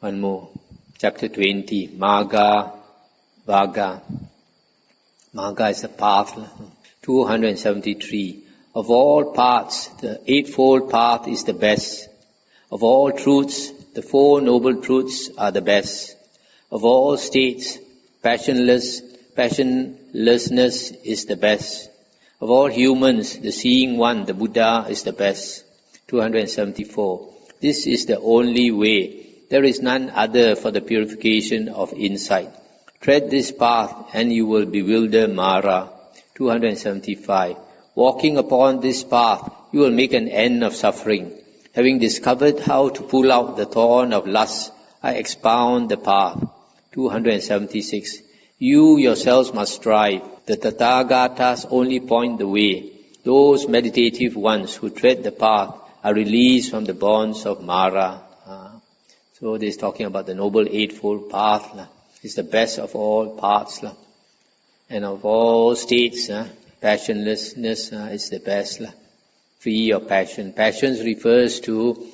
One more. Chapter 20. Magga, Vagga. Magga is the path. 273. Of all paths, the Eightfold Path is the best. Of all truths, the Four Noble Truths are the best. Of all states, passionlessness is the best. Of all humans, the Seeing One, the Buddha, is the best. 274. This is the only way. There is none other for the purification of insight. Tread this path and you will bewilder Mara. 275. Walking upon this path, you will make an end of suffering. Having discovered how to pull out the thorn of lust, I expound the path. 276. You yourselves must strive. The Tathagatas only point the way. Those meditative ones who tread the path are released from the bonds of Mara. So this is talking about the Noble Eightfold Path. It's the best of all paths. And of all states, passionlessness is the best. Free of passion. Passions refers to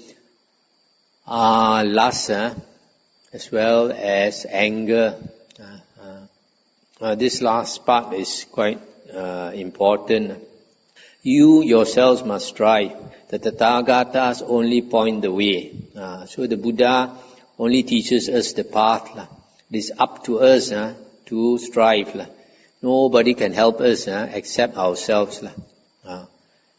lust as well as anger. This last part is quite important. You yourselves must strive. The Tathagatas only point the way. So the Buddha only teaches us the path. It is up to us to strive. Nobody can help us except ourselves.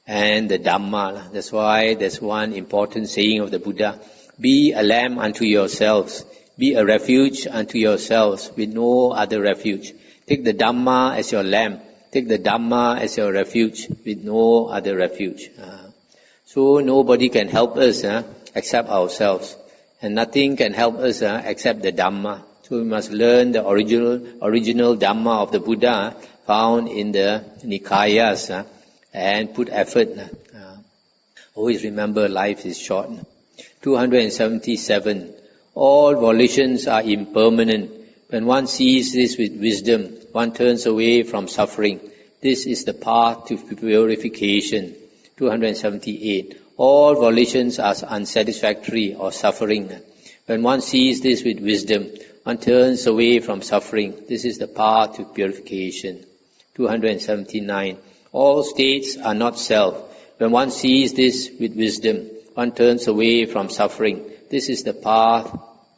And the Dhamma. That's why there's one important saying of the Buddha. Be a lamb unto yourselves. Be a refuge unto yourselves with no other refuge. Take the Dhamma as your lamb. Take the Dhamma as your refuge with no other refuge. So nobody can help us except ourselves. And nothing can help us except the Dhamma. So we must learn the original Dhamma of the Buddha found in the Nikayas and put effort. Always remember life is short. 277. All volitions are impermanent. When one sees this with wisdom, one turns away from suffering. This is the path to purification. 278. All volitions are unsatisfactory or suffering. When one sees this with wisdom, one turns away from suffering. This is the path to purification. 279. All states are not self. When one sees this with wisdom, one turns away from suffering. This is the path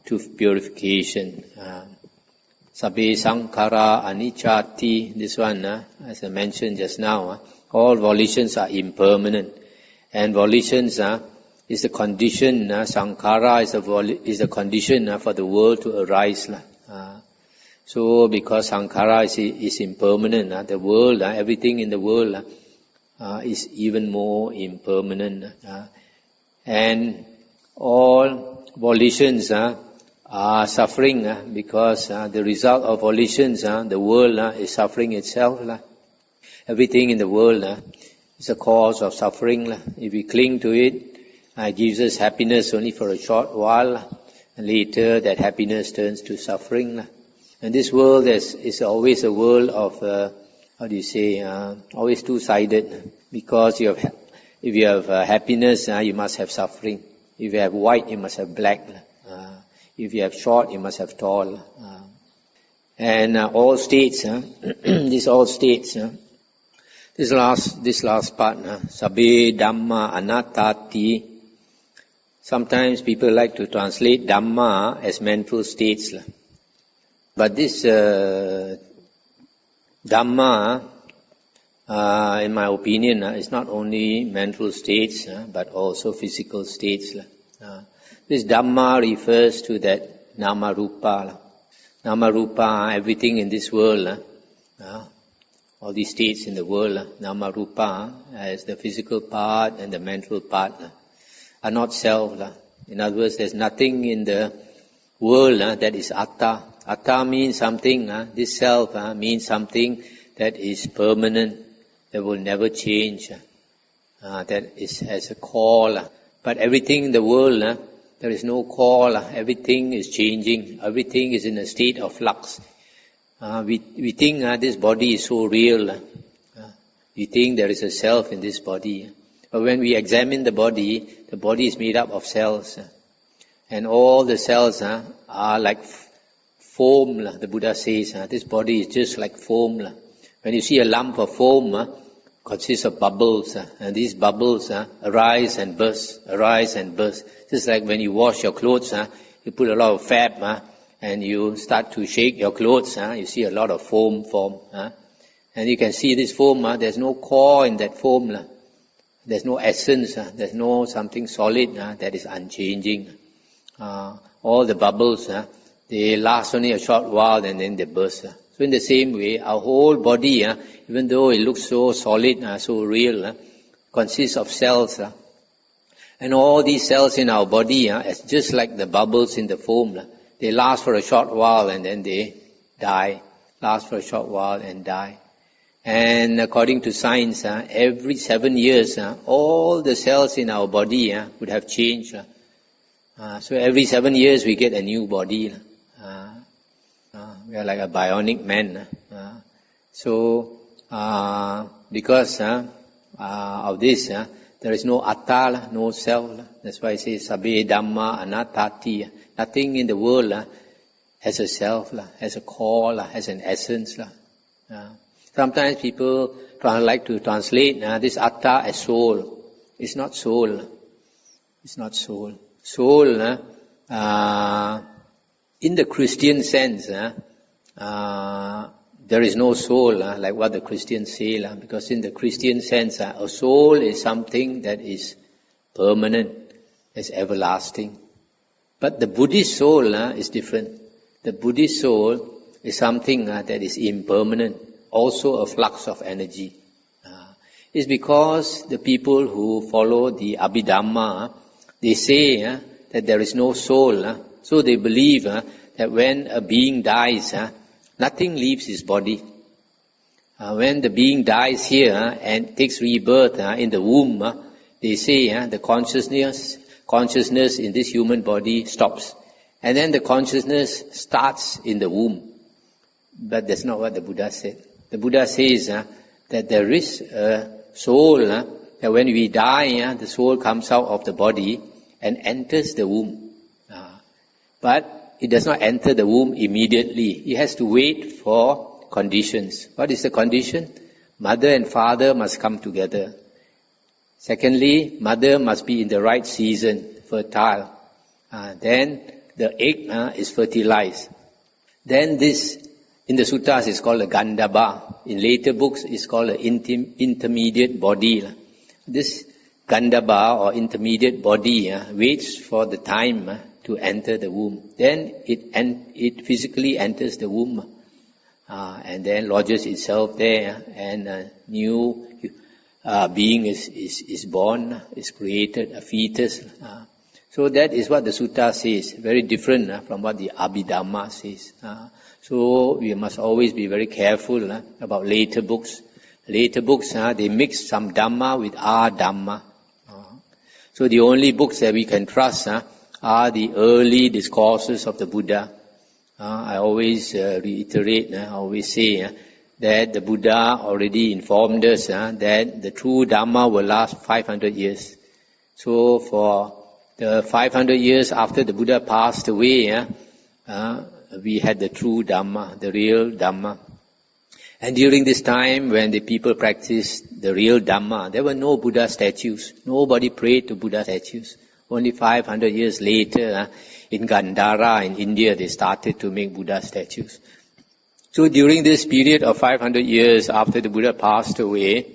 to purification. Sabbe sankhara anicchati. This one, as I mentioned just now, all volitions are impermanent. And volitions is the condition, sankhara is the condition for the world to arise. So because sankhara is impermanent, the world, everything in the world is even more impermanent. And all volitions are suffering because the result of volitions, the world is suffering itself. Everything in the world is a cause of suffering. If we cling to it, it gives us happiness only for a short while, and later that happiness turns to suffering. And this world is always a world of, always two-sided. Because if you have happiness, you must have suffering. If you have white, you must have black. If you have short, you must have tall. And all states, these all states, this last part, Sabbe Dhamma Anattati. Sometimes people like to translate Dhamma as mental states. But this Dhamma, in my opinion, is not only mental states, but also physical states. This Dhamma refers to that Nama Rupa. Nama Rupa, everything in this world, all these states in the world, Nama Rupa, as the physical part and the mental part, are not self. In other words, there's nothing in the world that is Atta. Atta means something, this self means something that is permanent, that will never change, that has a core. But everything in the world, there is no core. Everything is changing. Everything is in a state of flux. We think this body is so real. We think there is a self in this body. But when we examine the body is made up of cells. and all the cells are like foam. The Buddha says this body is just like foam. When you see a lump of foam, consists of bubbles, and these bubbles arise and burst, arise and burst. Just like when you wash your clothes, you put a lot of fab, and you start to shake your clothes, you see a lot of foam form. And you can see this foam, there's no core in that foam. There's no essence, there's no something solid that is unchanging. All the bubbles, they last only a short while and then they burst. So in the same way, our whole body, even though it looks so solid, so real, consists of cells. And all these cells in our body, is just like the bubbles in the foam. They last for a short while and then they die. Last for a short while and die. And according to science, every 7 years, all the cells in our body would have changed. So every 7 years we get a new body. We are like a bionic man. So because of this, there is no atta, no self. That's why it says sabbe dhamma anattati. Nothing in the world has a self, has a core, has an essence. Sometimes people like to translate this atta as soul. It's not soul. It's not soul. Soul, in the Christian sense, there is no soul, like what the Christians say, because in the Christian sense, a soul is something that is permanent, is everlasting. But the Buddhist soul is different. The Buddhist soul is something that is impermanent, also a flux of energy. It's because the people who follow the Abhidhamma, they say that there is no soul, so they believe that when a being dies, nothing leaves his body. When the being dies here and takes rebirth in the womb, they say the consciousness in this human body stops. And then the consciousness starts in the womb. But that's not what the Buddha said. The Buddha says that there is a soul, that when we die, the soul comes out of the body and enters the womb. But it does not enter the womb immediately. It has to wait for conditions. What is the condition? Mother and father must come together. Secondly, mother must be in the right season, fertile. Then the egg is fertilized. Then this, in the suttas, is called a gandhabba. In later books, it's called an intermediate body. This gandhabba or intermediate body waits for the time to enter the womb. Then it physically enters the womb and then lodges itself there, and a new being is born, is created, a fetus. So that is what the sutta says, very different from what the Abhidhamma says. So we must always be very careful about later books. Later books, they mix some Dhamma with our Dhamma. So the only books that we can trust are the early discourses of the Buddha. I always reiterate, I always say that the Buddha already informed us that the true Dhamma will last 500 years. So for the 500 years after the Buddha passed away, we had the true Dhamma, the real Dhamma. And during this time when the people practiced the real Dhamma, there were no Buddha statues. Nobody prayed to Buddha statues. Only 500 years later, in Gandhara in India, they started to make Buddha statues. So during this period of 500 years after the Buddha passed away,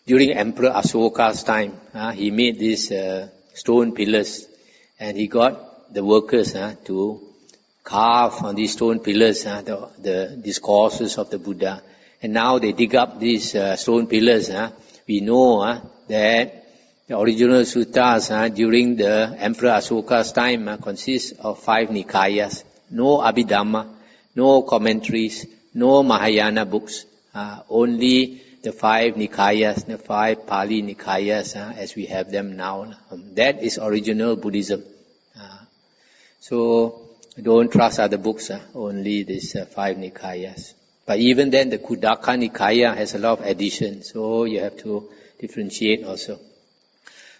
during Emperor Asoka's time, he made these stone pillars, and he got the workers to carve on these stone pillars the discourses of the Buddha. And now they dig up these stone pillars. We know that the original suttas during the Emperor Asoka's time consists of 5 Nikayas. No Abhidhamma, no commentaries, no Mahayana books. Only the 5 Nikayas, the 5 Pali Nikayas as we have them now. That is original Buddhism. So don't trust other books, only these 5 Nikayas. But even then, the Khuddaka Nikaya has a lot of additions, so you have to differentiate also.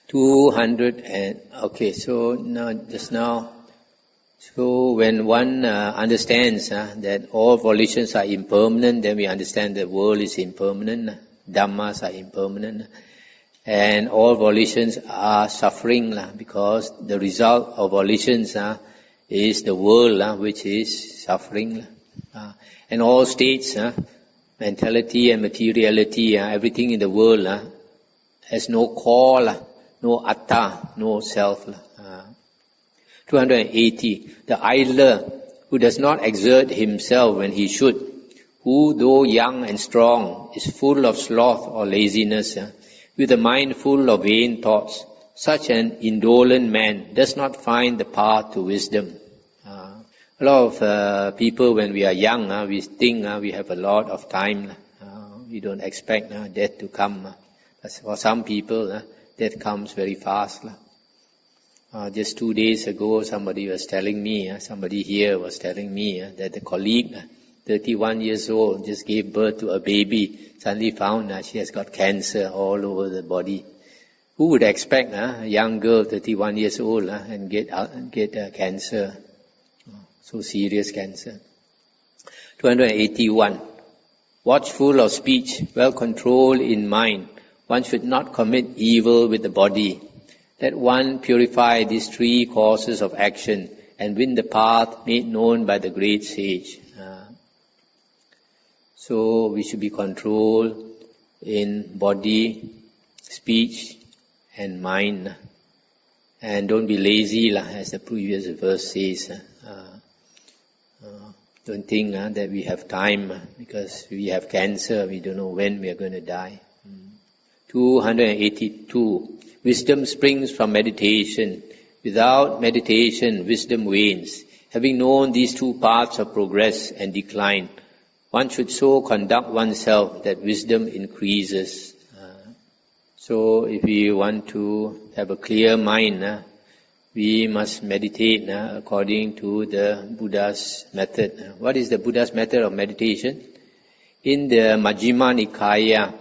200 and, okay, so now, just now, So when one understands that all volitions are impermanent, then we understand the world is impermanent, dhammas are impermanent, and all volitions are suffering because the result of volitions is the world which is suffering. And all states, mentality and materiality, everything in the world has no core, no atta, no self. 280. The idler who does not exert himself when he should, who though young and strong is full of sloth or laziness, with a mind full of vain thoughts, such an indolent man does not find the path to wisdom. A lot of people, when we are young, we think we have a lot of time. We don't expect death to come. For some people, death comes very fast. Just 2 days ago, somebody was telling me, somebody here was telling me that the colleague, 31 years old, just gave birth to a baby, suddenly found she has got cancer all over the body. Who would expect a young girl, 31 years old, and get cancer? So serious cancer. 281. Watchful of speech, well controlled in mind, one should not commit evil with the body. Let one purify these 3 causes of action and win the path made known by the great sage. So we should be controlled in body, speech and mind. And don't be lazy, as the previous verse says. Don't think that we have time because we have cancer, we don't know when we are going to die. 282. Wisdom springs from meditation. Without meditation, wisdom wanes. Having known these 2 paths of progress and decline, one should so conduct oneself that wisdom increases. So if we want to have a clear mind, we must meditate according to the Buddha's method. What is the Buddha's method of meditation? In the Majjhima Nikaya,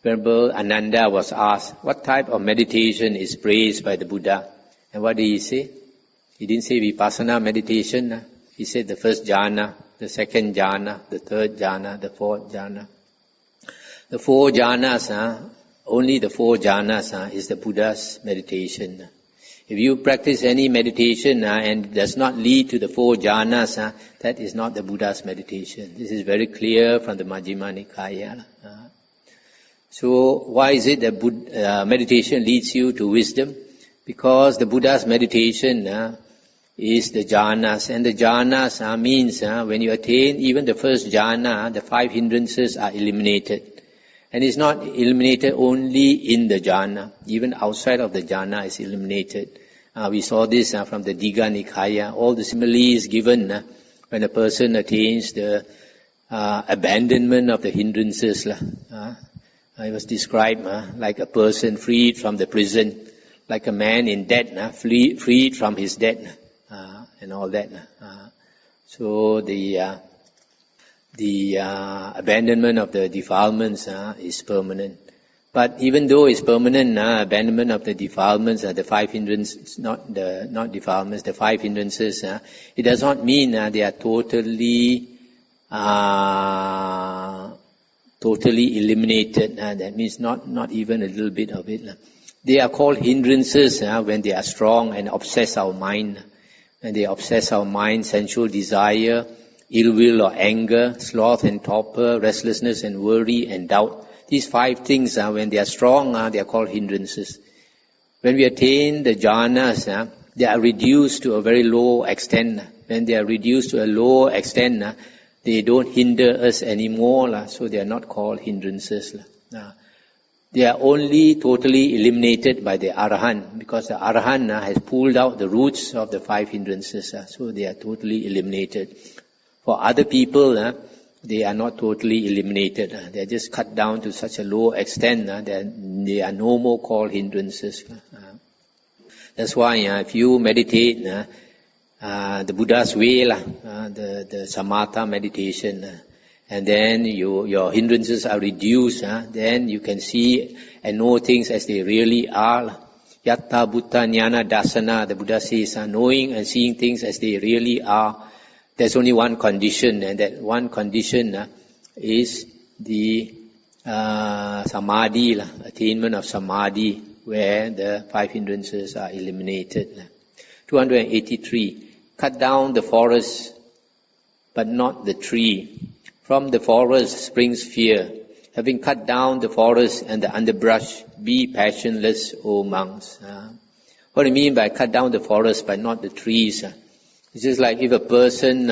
Venerable Ananda was asked, what type of meditation is praised by the Buddha? And what did he say? He didn't say vipassana meditation. He said the first jhana, the second jhana, the third jhana, the fourth jhana. The 4 jhanas, only the 4 jhanas is the Buddha's meditation. If you practice any meditation and it does not lead to the 4 jhanas, that is not the Buddha's meditation. This is very clear from the Majjhima Nikaya. So why is it that meditation leads you to wisdom? Because the Buddha's meditation is the jhanas. And the jhanas means when you attain even the first jhana, the 5 hindrances are eliminated. And it's not eliminated only in the jhana. Even outside of the jhana is eliminated. We saw this from the Khuddaka Nikaya. All the similes given when a person attains the abandonment of the hindrances. It was described like a person freed from the prison, like a man in debt, freed from his debt, and all that. So the abandonment of the defilements is permanent. But even though it's permanent, abandonment of the defilements, the 5 hindrances, not defilements, the 5 hindrances, it does not mean they are totally eliminated. That means not even a little bit of it. They are called hindrances when they are strong and obsess our mind. When they obsess our mind, sensual desire, ill will or anger, sloth and torpor, restlessness and worry and doubt. These 5 things, when they are strong, they are called hindrances. When we attain the jhanas, they are reduced to a very low extent. When they are reduced to a low extent, they don't hinder us anymore, so they are not called hindrances. They are only totally eliminated by the Arahant, because the Arahant has pulled out the roots of the 5 hindrances, so they are totally eliminated. For other people, they are not totally eliminated. They are just cut down to such a low extent that they are no more called hindrances. That's why if you meditate the Buddha's way, the samatha meditation, and then your hindrances are reduced, then you can see and know things as they really are. Yatta Bhutta Jnana Dasana, the Buddha says, knowing and seeing things as they really are. There's only one condition, and that one condition is the samadhi, attainment of samadhi, where the 5 hindrances are eliminated. 283. Cut down the forest, but not the tree. From the forest springs fear. Having cut down the forest and the underbrush, be passionless, O monks. What do you mean by cut down the forest but not the trees? It's just like if a person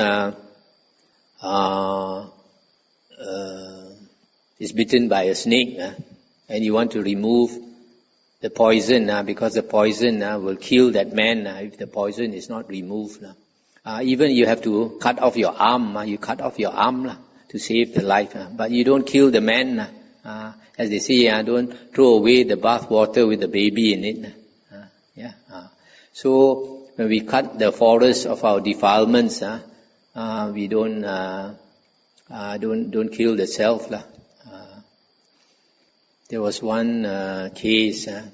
is bitten by a snake and you want to remove the poison because the poison will kill that man if the poison is not removed. Even you have to cut off your arm, you cut off your arm to save the life, but you don't kill the man. As they say, don't throw away the bath water with the baby in it. So when we cut the forest of our defilements, we don't kill the self. There was one case, it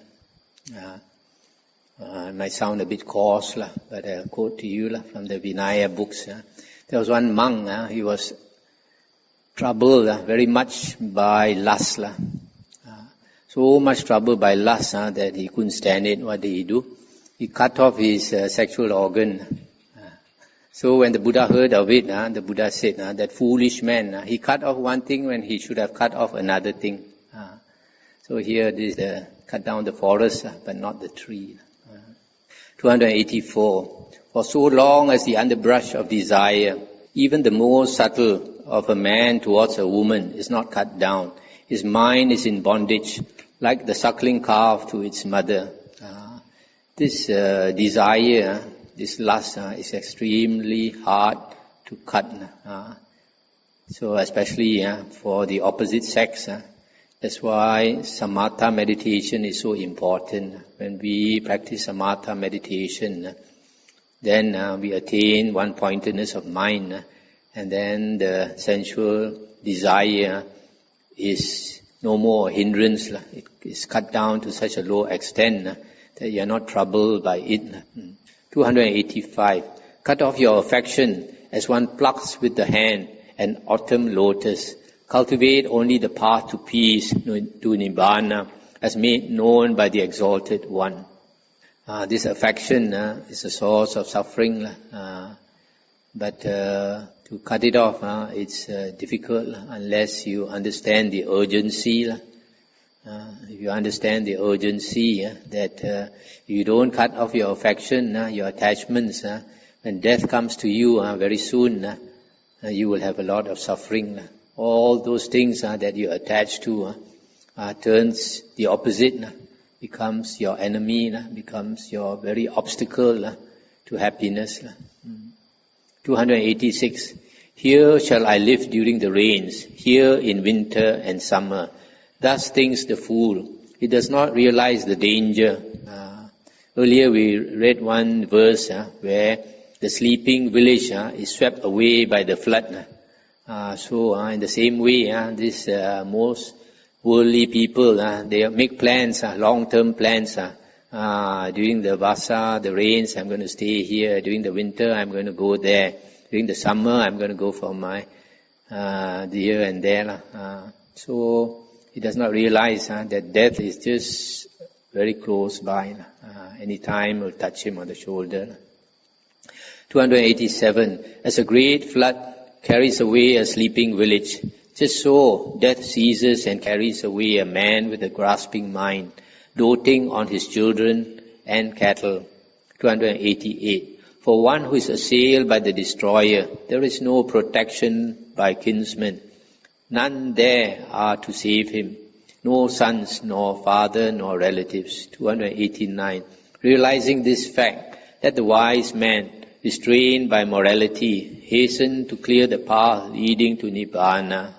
might sound a bit coarse, but I'll quote to you from the Vinaya books. There was one monk, he was troubled very much by lust. So much troubled by lust that he couldn't stand it. What did he do? He cut off his sexual organ. So when the Buddha heard of it, the Buddha said, that foolish man, he cut off one thing when he should have cut off another thing. So here this cut down the forest, but not the tree. 284. For so long as the underbrush of desire, even the most subtle of a man towards a woman, is not cut down, his mind is in bondage, like the suckling calf to its mother. This desire, this lust, is extremely hard to cut. So especially for the opposite sex. That's why samatha meditation is so important. When we practice samatha meditation, then we attain one-pointedness of mind, and then the sensual desire is no more a hindrance. It is cut down to such a low extent that you are not troubled by it. 285. Cut off your affection as one plucks with the hand an autumn lotus. Cultivate only the path to peace, to Nibbana, as made known by the Exalted One. This affection is a source of suffering, but to cut it off, it's difficult unless you understand the urgency. If you understand the urgency that you don't cut off your affection, your attachments, when death comes to you very soon, you will have a lot of suffering. All those things that you attach to turns the opposite, becomes your enemy, becomes your very obstacle to happiness. 286. Here shall I live during the rains, here in winter and summer. Thus thinks the fool. He does not realize the danger. Earlier we read one verse where the sleeping village is swept away by the flood. So in the same way, these most worldly people, they make plans, long-term plans. During the vasa, the rains, I'm going to stay here. During the winter, I'm going to go there. During the summer, I'm going to go for my here and there. So he does not realize that death is just very close by. Any time will touch him on the shoulder. 287. As a great flood carries away a sleeping village, just so death seizes and carries away a man with a grasping mind, doting on his children and cattle. 288. For one who is assailed by the destroyer, there is no protection by kinsmen. None there are to save him. No sons, nor father, nor relatives. 289. Realizing this fact, that the wise man, restrained by morality, hasten to clear the path leading to Nibbana.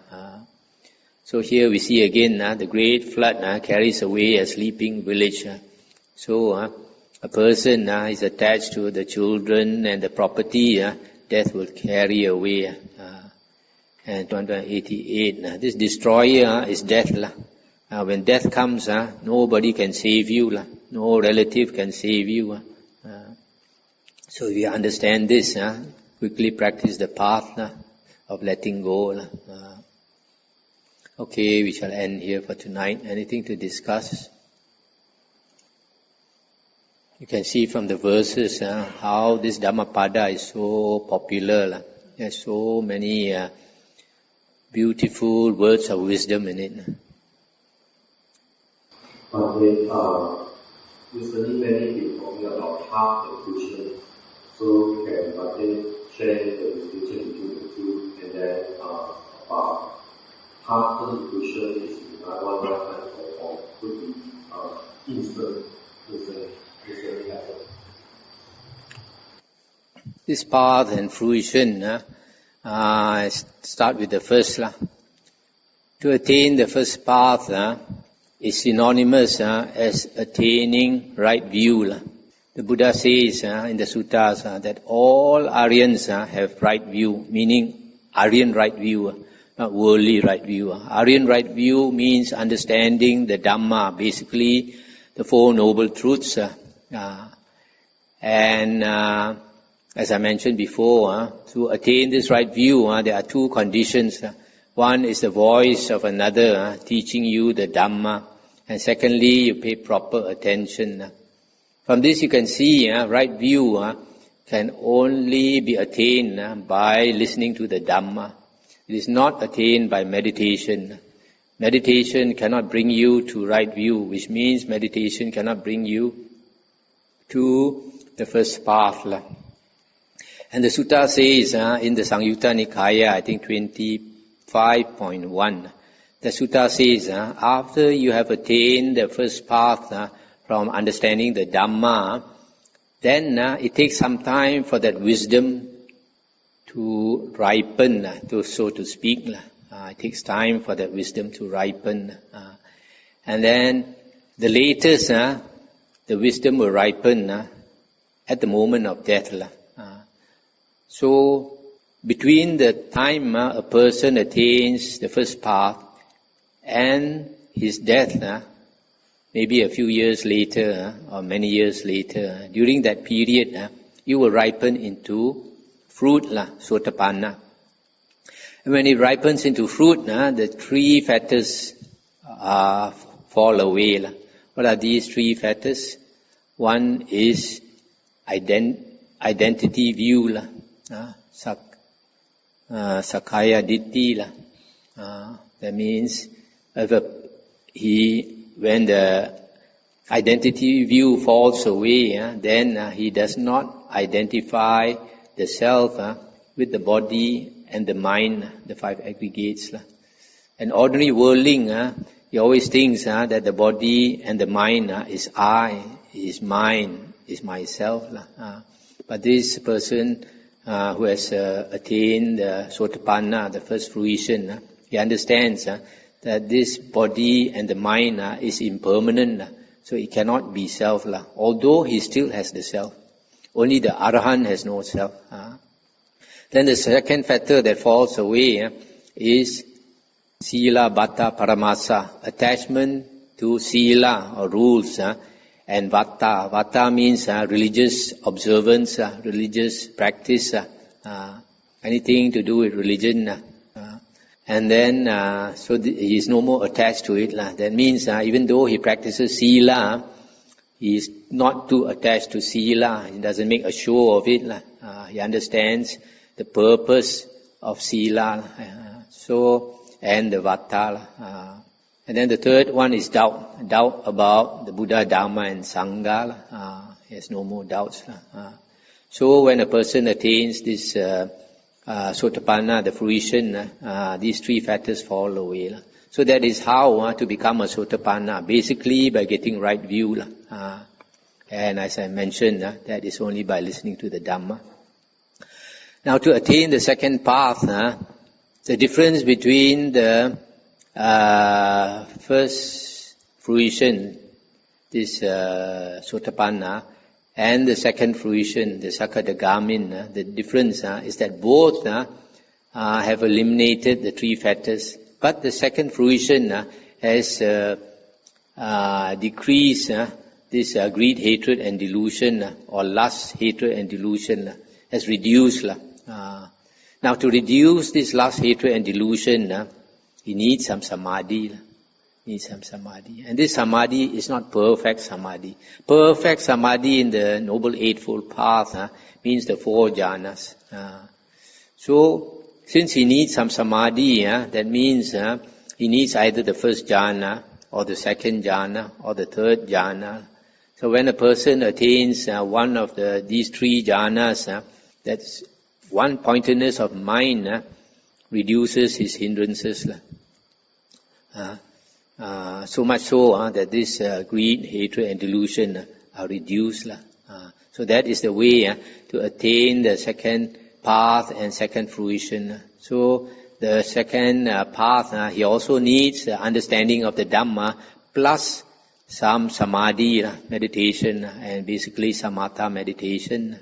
So here we see again the great flood carries away a sleeping village. So a person is attached to the children and the property, death will carry away. And 288, this destroyer is death. When death comes, nobody can save you. No relative can save you. So if you understand this, quickly practice the path of letting go. Okay, we shall end here for tonight. Anything to discuss? You can see from the verses how this Dhammapada is so popular. There's so many beautiful words of wisdom in it. Bhante, recently many people talking about path and cushion. So can Bhante share the distinction between the two, and then about path and cushion is one reference or could be instant recently happened. This path and fruition, I start with the first. To attain the first path is synonymous as attaining right view. The Buddha says in the suttas that all Aryans have right view, meaning Aryan right view, not worldly right view. Aryan right view means understanding the Dhamma, basically the Four Noble Truths. And as I mentioned before, to attain this right view, there are two conditions. One is the voice of another teaching you the Dhamma, and secondly, you pay proper attention. From this you can see right view can only be attained by listening to the Dhamma. It is not attained by meditation. Meditation cannot bring you to right view, which means meditation cannot bring you to the first path. And the sutta says in the Samyutta Nikaya, I think 25.1, the sutta says after you have attained the first path from understanding the Dhamma, then it takes some time for that wisdom to ripen, so to speak. It takes time for that wisdom to ripen. And then the latest, the wisdom will ripen at the moment of death. So between the time a person attains the first path and his death, maybe a few years later or many years later, during that period, you will ripen into fruit, sotapanna. And when it ripens into fruit, the three fetters fall away. What are these three fetters? One is identity view, Sakaya Ditti. That means when the identity view falls away, then he does not identify the self with the body and the mind, the five aggregates. An ordinary worldling, he always thinks that the body and the mind is I, is mine, is myself. But this person who has attained Sotapanna, the first fruition, he understands that this body and the mind is impermanent, so it cannot be self, although he still has the self. Only the Arahant has no self. Then the second factor that falls away is Sila Bhatta Paramasa, attachment to Sila or rules, and Vata. Vata means religious observance, religious practice, anything to do with religion. And then, he is no more attached to it. That means even though he practices Sila, he is not too attached to Sila. He doesn't make a show of it. He understands the purpose of Sila. And the Vata. And then the third one is doubt. Doubt about the Buddha, Dhamma and Sangha. He has no more doubts. So when a person attains this Sotapanna, the fruition, these three factors fall away. So that is how to become a Sotapanna, basically by getting right view. And as I mentioned, that is only by listening to the Dhamma. Now to attain the second path, the difference between the first fruition, this Sotapanna, and the second fruition, the Sakadagamin, the difference is that both have eliminated the three fetters, but the second fruition has decreased this greed, hatred and delusion, or lust, hatred and delusion has reduced. Now to reduce this lust, hatred and delusion, he needs some samadhi. And this samadhi is not perfect samadhi. Perfect samadhi in the Noble Eightfold Path means the 4 jhanas. So, since he needs some samadhi, that means he needs either the first jhana, or the second jhana, or the third jhana. So when a person attains one of these 3 jhanas, that's one-pointedness of mind reduces his hindrances. So much so that this greed, hatred and delusion are reduced. So that is the way to attain the second path and second fruition. So the second path, he also needs the understanding of the Dhamma plus some samadhi, meditation, and basically samatha meditation.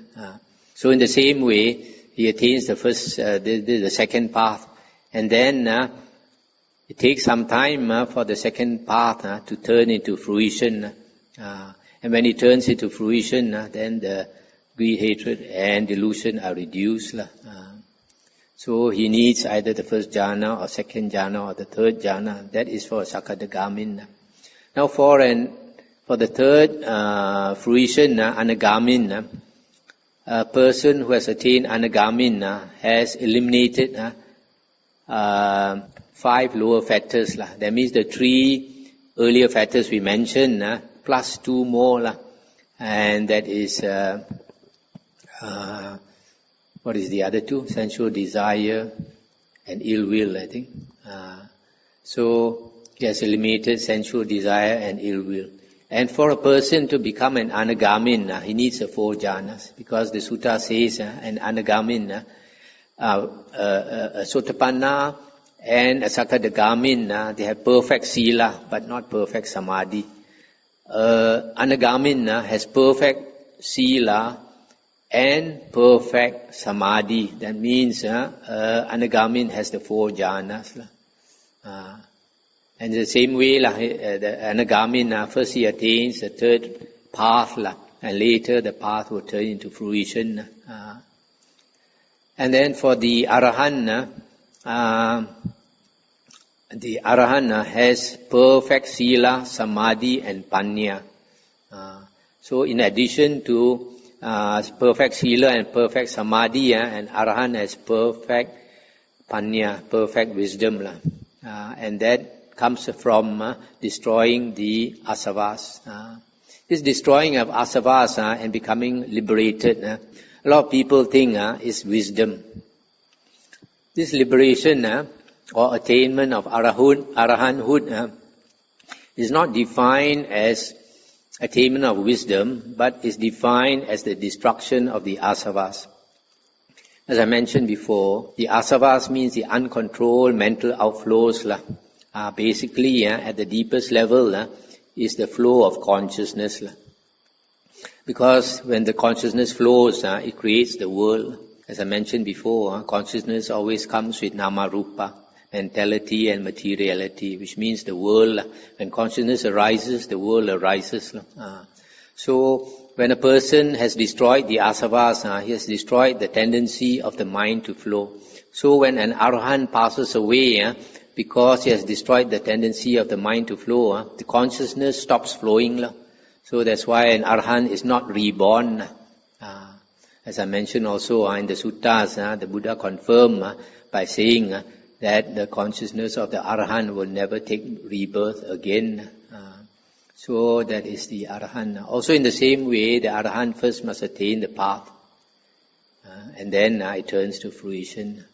So in the same way, he attains the second path, and then it takes some time for the second path to turn into fruition. And when it turns into fruition, then the greed, hatred and delusion are reduced. So he needs either the first jhana or second jhana or the third jhana. That is for Sakadagamin. Now for the third fruition, Anagamin, a person who has attained Anagamin has eliminated 5 lower factors. That means the 3 earlier factors we mentioned, plus 2 more. And that is, what is the other 2? Sensual desire and ill will, I think. So he has eliminated sensual desire and ill will. And for a person to become an Anagamin, he needs the 4 jhanas, because the sutta says an Anagamin, a Sotapanna and a Sakadagamin, they have perfect sila but not perfect samadhi. Anagamin has perfect sila and perfect samadhi. That means Anagamin has the 4 jhanas. And the same way, the Anagamin, first he attains the third path, and later the path will turn into fruition. And then for the Arahant has perfect sila, samadhi and panya. So in addition to perfect sila and perfect samadhi, an Arahant has perfect panya, perfect wisdom. And that comes from destroying the asavas. This destroying of asavas and becoming liberated, a lot of people think is wisdom. This liberation or attainment of arahanthood is not defined as attainment of wisdom, but is defined as the destruction of the asavas. As I mentioned before, the asavas means the uncontrolled mental outflows. Basically, at the deepest level is the flow of consciousness. Because when the consciousness flows, it creates the world. As I mentioned before, consciousness always comes with nama rupa, mentality and materiality, which means the world. When consciousness arises, the world arises. So when a person has destroyed the asavas, he has destroyed the tendency of the mind to flow. So when an arahant passes away, because he has destroyed the tendency of the mind to flow, the consciousness stops flowing. So that's why an arahant is not reborn. As I mentioned also in the suttas, the Buddha confirmed by saying that the consciousness of the arahant will never take rebirth again. So that is the arahant. Also in the same way, the arahant first must attain the path, and then it turns to fruition.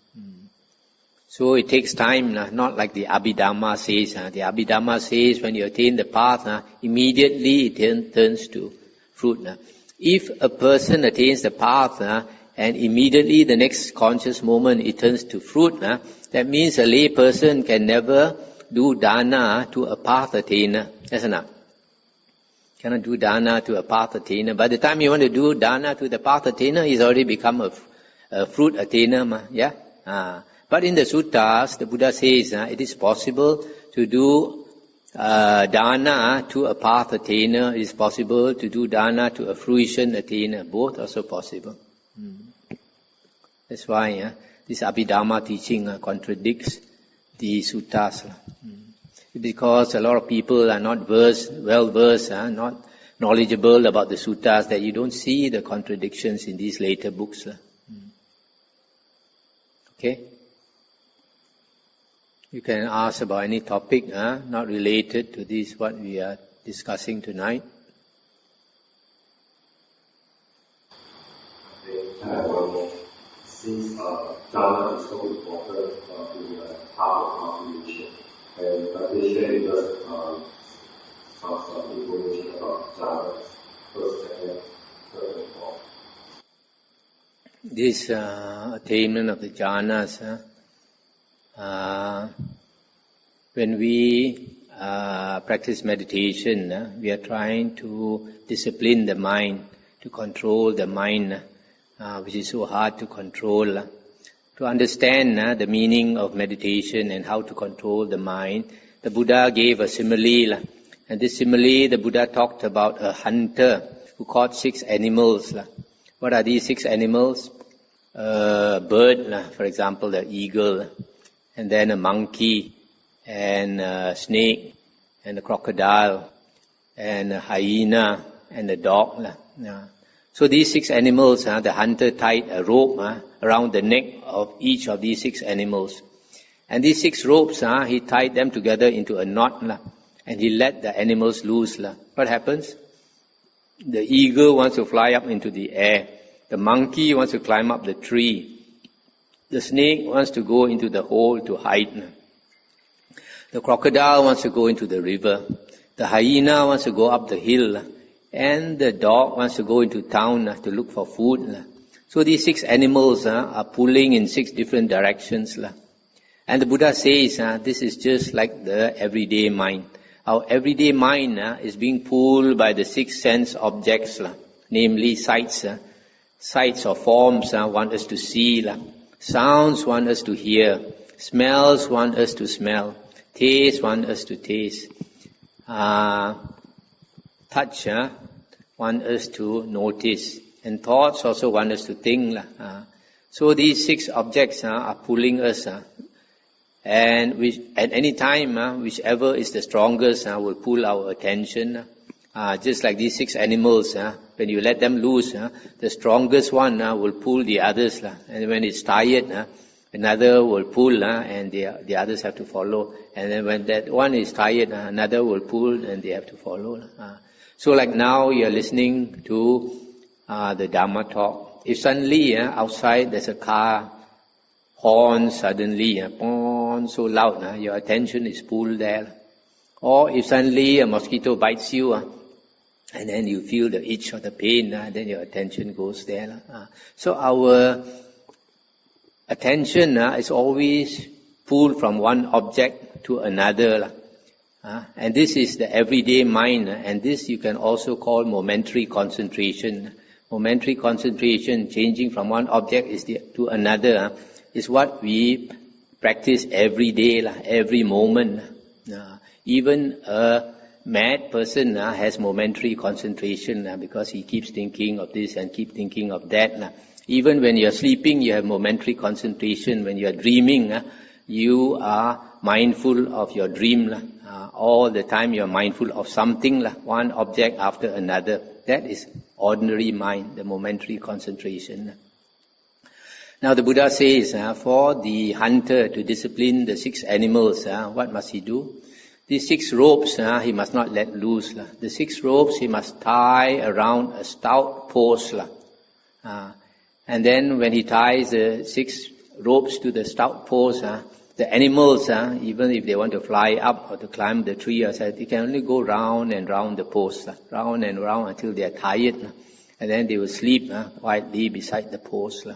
So it takes time, not like the Abhidhamma says. The Abhidhamma says when you attain the path, immediately it turns to fruit. If a person attains the path and immediately the next conscious moment it turns to fruit, that means a lay person can never do dana to a path attainer. Yes or not? Cannot do dana to a path attainer. By the time you want to do dana to the path attainer, he's already become a fruit attainer. Yeah. But in the suttas, the Buddha says it is possible to do dana to a path attainer, it is possible to do dana to a fruition attainer. Both also possible. That's why this Abhidhamma teaching contradicts the suttas. Because a lot of people are not well versed, not knowledgeable about the suttas, that you don't see the contradictions in these later books. Okay? You can ask about any topic not related to this, what we are discussing tonight. Since Dhamma is so important to the path of cultivation, and they share with us some information about Dhamma, first, second, third, and fourth. This attainment of the jhanas, when we practice meditation, we are trying to discipline the mind, to control the mind, which is so hard to control. To understand the meaning of meditation and how to control the mind, the Buddha gave a simile. And this simile, the Buddha talked about a hunter who caught 6 animals. What are these 6 animals? A bird, for example, the eagle, and then a monkey, and a snake, and a crocodile, and a hyena, and a dog. So these 6 animals, the hunter tied a rope around the neck of each of these 6 animals. And these 6 ropes, he tied them together into a knot, and he let the animals loose. What happens? The eagle wants to fly up into the air. The monkey wants to climb up the tree. The snake wants to go into the hole to hide. The crocodile wants to go into the river. The hyena wants to go up the hill. And the dog wants to go into town to look for food. So these 6 animals are pulling in 6 different directions. And the Buddha says this is just like the everyday mind. Our everyday mind is being pulled by the 6 sense objects, namely sights. Sights or forms want us to see. Sounds want us to hear. Smells want us to smell. Taste want us to taste. Touch want us to notice, and thoughts also want us to think. So these 6 objects are pulling us, and at any time, whichever is the strongest will pull our attention. Just like these 6 animals, when you let them loose, the strongest one will pull the others, and when it's tired, another will pull, and the others have to follow. And then when that one is tired, another will pull, and they have to follow. So like now you're listening to the Dhamma talk. If suddenly outside there's a car horn suddenly, so loud, your attention is pulled there. Or if suddenly a mosquito bites you, and then you feel the itch or the pain, then your attention goes there. So our attention is always pulled from one object to another. And this is the everyday mind, and this you can also call momentary concentration. Momentary concentration, changing from one object to another, is what we practice every day, every moment. Even a mad person has momentary concentration because he keeps thinking of this and keep thinking of that. Even when you're sleeping, you have momentary concentration. When you're dreaming, you are mindful of your dream. All the time you're mindful of something, one object after another. That is ordinary mind, the momentary concentration. Now the Buddha says, for the hunter to discipline the 6 animals, what must he do? These 6 ropes he must not let loose. The 6 ropes he must tie around a stout post. And then when he ties the 6 ropes to the stout post, the animals, even if they want to fly up or to climb the tree, they can only go round and round the post, round and round until they are tired, and then they will sleep quietly beside the post.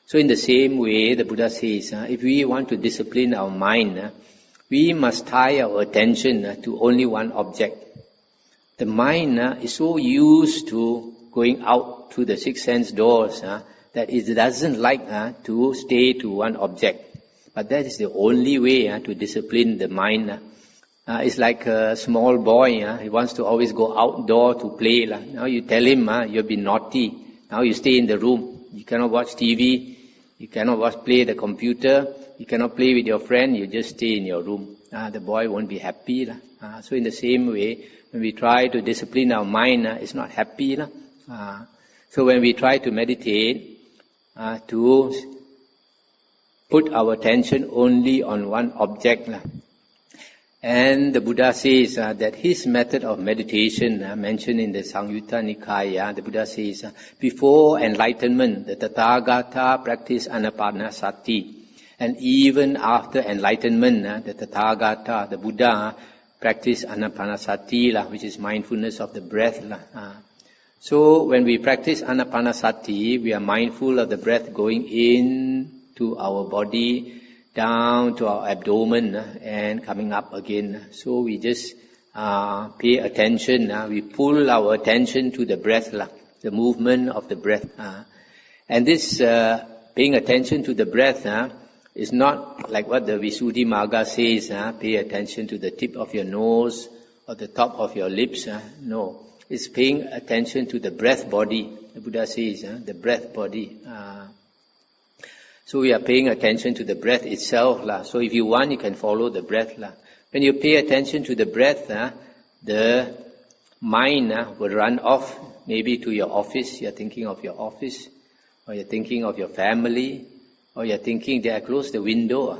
So in the same way, the Buddha says, if we want to discipline our mind, we must tie our attention to only one object. The mind is so used to going out through the 6 sense doors that it doesn't like to stay to one object. But that is the only way to discipline the mind. It's like a small boy. He wants to always go outdoor to play. Now you tell him, you've been naughty. Now you stay in the room. You cannot watch TV. You cannot play the computer. You cannot play with your friend. You just stay in your room. The boy won't be happy. So in the same way, when we try to discipline our mind, it's not happy. So when we try to meditate, to put our attention only on one object. And the Buddha says that his method of meditation, mentioned in the Samyutta Nikaya, the Buddha says, before enlightenment, the Tathagata practiced Anapanasati. And even after enlightenment, the Tathagata, the Buddha, practiced Anapanasati, which is mindfulness of the breath. So when we practice Anapanasati, we are mindful of the breath going in to our body, down to our abdomen, and coming up again. So we just pay attention. We pull our attention to the breath, the movement of the breath. And this paying attention to the breath is not like what the Visuddhimagga says, pay attention to the tip of your nose or the top of your lips. No, it's paying attention to the breath body. The Buddha says, the breath body. So we are paying attention to the breath itself. So if you want, you can follow the breath. When you pay attention to the breath, the mind will run off, maybe to your office. You're thinking of your office, or you're thinking of your family, or you're thinking that I close the window.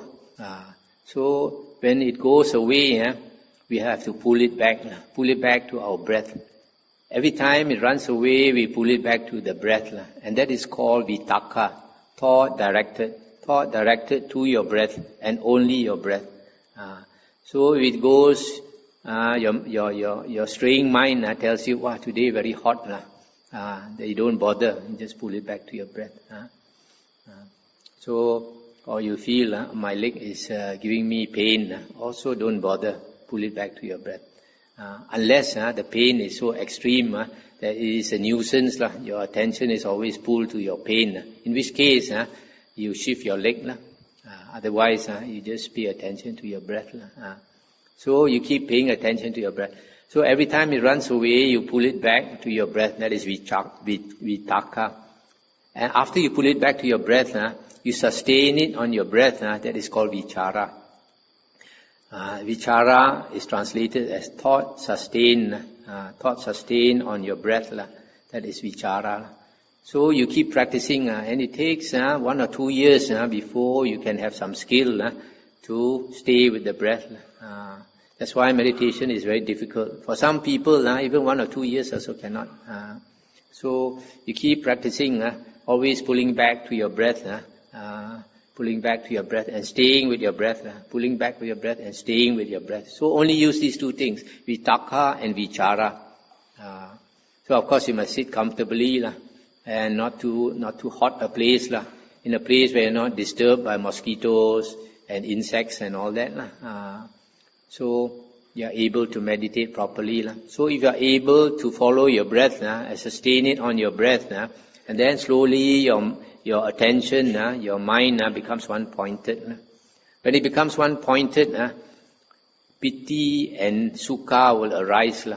So when it goes away, we have to pull it back to our breath. Every time it runs away, we pull it back to the breath. And that is called vitakka. Thought directed to your breath and only your breath. So if it goes, your straying mind tells you, wow, today very hot. That you don't bother, you just pull it back to your breath. Or you feel my leg is giving me pain, also don't bother, pull it back to your breath. Unless the pain is so extreme that it is a nuisance, your attention is always pulled to your pain. In which case, you shift your leg. Otherwise, you just pay attention to your breath. So you keep paying attention to your breath. So every time it runs away, you pull it back to your breath. That is vitakka. And after you pull it back to your breath, you sustain it on your breath. That is called vichara. Vichara is translated as thought sustained on your breath. That is vichara. So you keep practicing, and it takes 1 or 2 years before you can have some skill to stay with the breath. That's why meditation is very difficult. For some people, even 1 or 2 years also cannot. So you keep practicing, always pulling back to your breath. Pulling back to your breath and staying with your breath. Pulling back with your breath and staying with your breath. So only use these two things, vitakka and vichara. So of course you must sit comfortably and not too hot a place. In a place where you're not disturbed by mosquitoes and insects and all that. So you are able to meditate properly. So if you are able to follow your breath and sustain it on your breath, and then slowly your attention, your mind becomes one-pointed. When it becomes one-pointed, piti and sukha will arise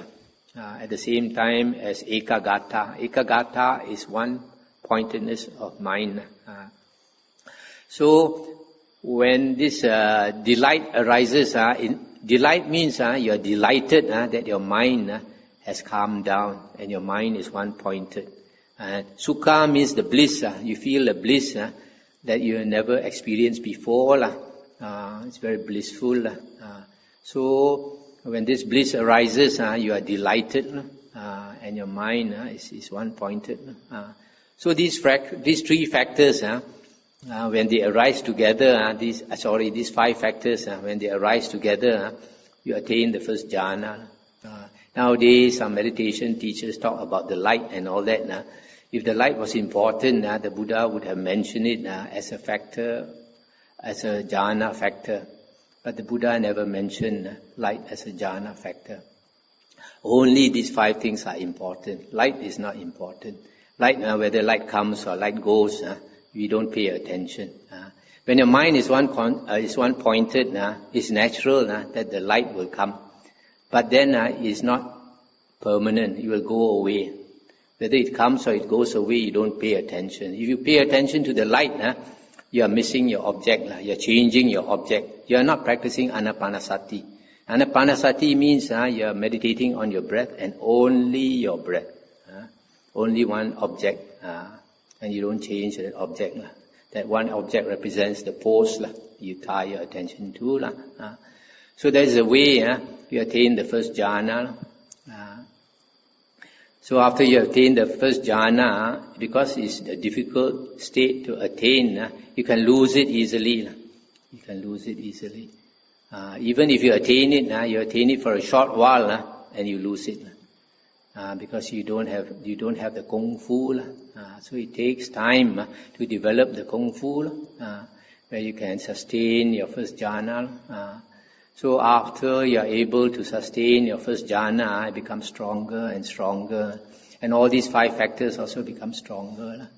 at the same time as ekagata. Ekagata is one-pointedness of mind. So when this delight arises, delight means you are delighted that your mind has calmed down and your mind is one-pointed. Sukha means the bliss. You feel the bliss that you have never experienced before. It's very blissful. So when this bliss arises, you are delighted, and your mind is one-pointed. So these three factors, when they arise together, these 5 factors, when they arise together, you attain the first jhana. Nowadays, some meditation teachers talk about the light and all that. If the light was important, the Buddha would have mentioned it as a factor, as a jhana factor. But the Buddha never mentioned light as a jhana factor. Only these 5 things are important. Light is not important. Light, whether light comes or light goes, we don't pay attention. When your mind is one pointed, it's natural that the light will come. But then it's not permanent. It will go away. Whether it comes or it goes away, you don't pay attention. If you pay attention to the light, you are missing your object. You are changing your object. You are not practicing anapanasati. Anapanasati means you are meditating on your breath and only your breath. Only one object. And you don't change that object. That one object represents the pose you tie your attention to. So that is the way you attain the first jhana. So after you attain the first jhana, because it's a difficult state to attain, you can lose it easily. You can lose it easily. Even if you attain it for a short while, and you lose it. Because you don't have the kung fu. So it takes time to develop the kung fu, where you can sustain your first jhana. So after you are able to sustain your first jhana, it becomes stronger and stronger. And all these 5 factors also become stronger.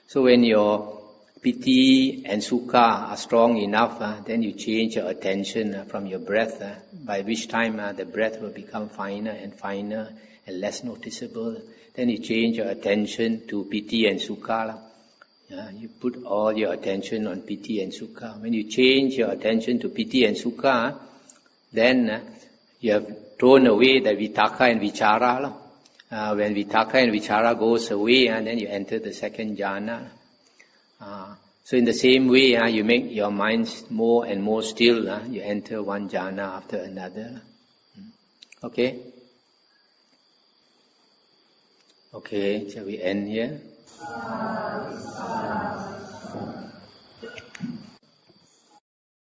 So when your piti and sukha are strong enough, then you change your attention from your breath, by which time the breath will become finer and finer and less noticeable. Then you change your attention to piti and sukha. You put all your attention on piti and sukha. When you change your attention to piti and sukha, then you have thrown away the vitaka and vichara. When vitaka and vichara goes away, then you enter the second jhana. So in the same way, you make your mind more and more still. You enter one jhana after another. Okay? Okay, shall we end here?